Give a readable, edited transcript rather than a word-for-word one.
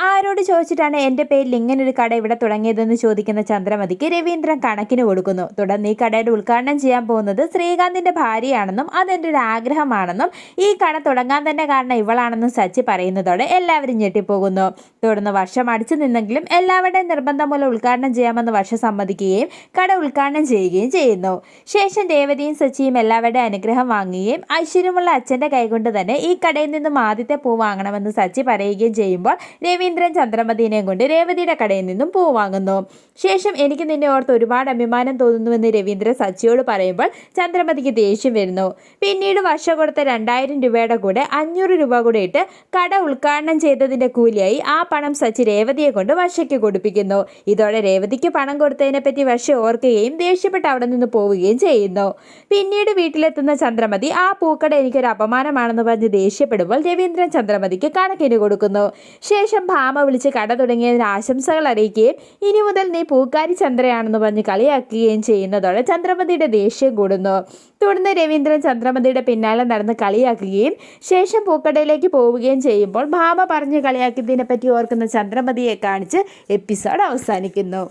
ആരോട് ചോദിച്ചിട്ടാണ് എൻ്റെ പേരിൽ ഇങ്ങനൊരു കട ഇവിടെ തുടങ്ങിയതെന്ന് ചോദിക്കുന്ന ചന്ദ്രമതിക്ക് രവീന്ദ്രൻ കണക്കിന് കൊടുക്കുന്നു. തുടർന്ന് ഈ കടയുടെ ഉദ്ഘാടനം ചെയ്യാൻ പോകുന്നത് ശ്രീകാന്തിൻ്റെ ഭാര്യയാണെന്നും അതെൻ്റെ ഒരു ആഗ്രഹമാണെന്നും ഈ കട തുടങ്ങാൻ തന്നെ കാരണം ഇവളാണെന്നും സച്ചി പറയുന്നതോടെ എല്ലാവരും ഞെട്ടിപ്പോകുന്നു. തുടർന്ന് വർഷം അടിച്ചു നിന്നെങ്കിലും എല്ലാവരുടെയും നിർബന്ധം മൂലം ഉദ്ഘാടനം ചെയ്യാമെന്ന് വർഷം സമ്മതിക്കുകയും കട ഉദ്ഘാടനം ചെയ്യുകയും ചെയ്യുന്നു. ശേഷം രേവതിയും സച്ചിയും എല്ലാവരുടെയും അനുഗ്രഹം വാങ്ങുകയും ഐശ്വര്യമുള്ള അച്ഛൻ്റെ കൈകൊണ്ട് തന്നെ ഈ കടയിൽ നിന്നും ആദ്യത്തെ പൂ വാങ്ങണമെന്ന് സച്ചി പറയുകയും ചെയ്യുമ്പോൾ രവീന്ദ്രൻ ചന്ദ്രമതിനെയും കൊണ്ട് രേവതിയുടെ കടയിൽ നിന്നും പൂ വാങ്ങുന്നു. ശേഷം എനിക്ക് നിന്നെ ഓർത്ത് ഒരുപാട് അഭിമാനം തോന്നുന്നുവെന്ന് രവീന്ദ്രൻ സച്ചിയോട് പറയുമ്പോൾ ചന്ദ്രമതിക്ക് ദേഷ്യം വരുന്നു. പിന്നീട് വർഷ കൊടുത്ത 2000 രൂപയുടെ കൂടെ 500 രൂപ കൂടെ ഇട്ട് കട ഉദ്ഘാടനം ചെയ്തതിൻ്റെ കൂലിയായി ആ പണം സച്ചി രേവതിയെ കൊണ്ട് വർഷയ്ക്ക് കൊടുപ്പിക്കുന്നു. ഇതോടെ രേവതിക്ക് പണം കൊടുത്തതിനെ പറ്റി വർഷ ഓർക്കുകയും ദേഷ്യപ്പെട്ട് അവിടെ നിന്ന് പോവുകയും ചെയ്യുന്നു. പിന്നീട് വീട്ടിലെത്തുന്ന ചന്ദ്രമതി ആ പൂക്കട എനിക്കൊരു അപമാനമാണെന്ന് പറഞ്ഞ് ദേഷ്യപ്പെടുമ്പോൾ രവീന്ദ്രൻ ചന്ദ്രമതിക്ക് കണക്കിന് കൊടുക്കുന്നു. ശേഷം ഭാമ വിളിച്ച് കട തുടങ്ങിയതിന് ആശംസകൾ അറിയിക്കുകയും ഇനി മുതൽ നീ പൂക്കാരി ചന്ദ്രയാണെന്ന് പറഞ്ഞ് കളിയാക്കുകയും ചെയ്യുന്നതോടെ ചന്ദ്രമതിയുടെ ദേഷ്യം കൂടുന്നു. തുടർന്ന് രവീന്ദ്രൻ ചന്ദ്രമതിയുടെ പിന്നാലെ നടന്ന് കളിയാക്കുകയും ശേഷം പൂക്കടയിലേക്ക് പോവുകയും ചെയ്യുമ്പോൾ ഭാമ പറഞ്ഞ് കളിയാക്കിയതിനെ പറ്റി ഓർക്കുന്ന ചന്ദ്രമതിയെ കാണിച്ച് എപ്പിസോഡ് അവസാനിക്കുന്നു.